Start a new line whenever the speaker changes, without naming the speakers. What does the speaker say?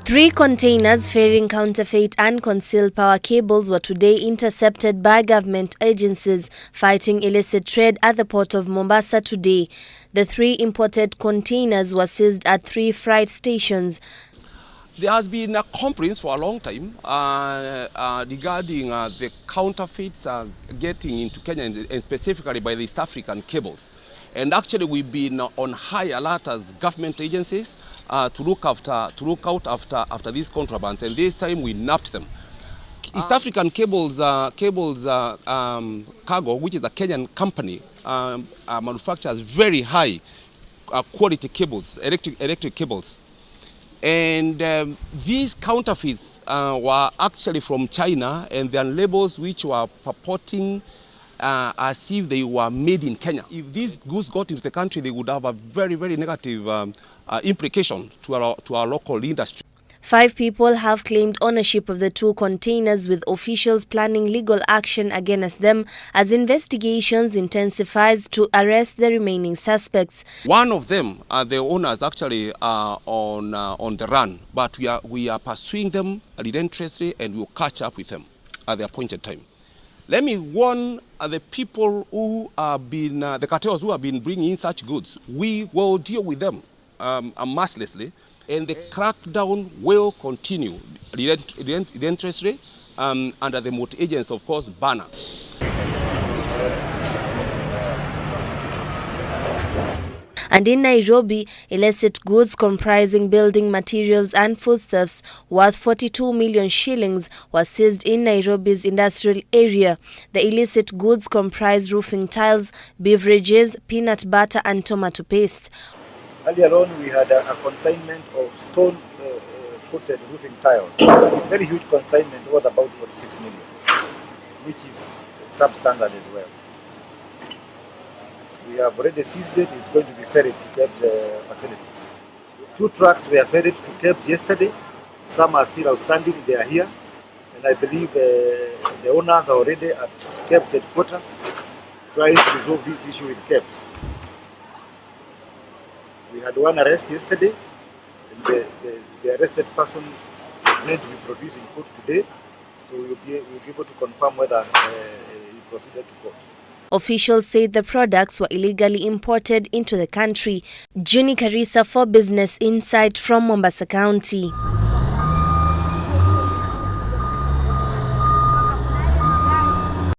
3 containers ferrying counterfeit and concealed power cables were today intercepted by government agencies fighting illicit trade at the Port of Mombasa today. The 3 imported containers were seized at 3 freight stations.
There has been a complaint for a long time regarding the counterfeits getting into Kenya and specifically by the East African cables. And actually we've been on high alert as government agencies to look out after these contrabands, and this time we nabbed them. East African cables cargo, which is a Kenyan company, manufactures very high quality cables, electric cables. And these counterfeits were actually from China, and their labels which were purporting as if they were made in Kenya. If these goods got into the country, they would have a very, very negative implication to our local industry.
5 people have claimed ownership of the 2 containers, with officials planning legal action against them as investigations intensifies to arrest the remaining suspects.
One of them, the owners, actually are on the run, but we are pursuing them relentlessly, and we will catch up with them at the appointed time. Let me warn the people who have been, the cartels who have been bringing in such goods. We will deal with them mercilessly, and the crackdown will continue relentlessly under the multi-agents, of course, banner.
And in Nairobi, illicit goods comprising building materials and foodstuffs worth 42 million shillings were seized in Nairobi's industrial area. The illicit goods comprise roofing tiles, beverages, peanut butter and tomato paste.
Earlier on, we had a consignment of stone-coated roofing tiles. A very huge consignment, was about 46 million, which is substandard as well. We have already seized it. It's going to be ferried to KBC facilities. 2 trucks were ferried to KBC yesterday. Some are still outstanding. They are here. And I believe the owners are already at KBC headquarters trying to resolve this issue with KBC. We had 1 arrest yesterday, and the arrested person is meant to be produced in court today, so we'll be able to confirm whether he proceeded to court.
Officials said the products were illegally imported into the country. Juney Karisa for Business Insight from Mombasa County.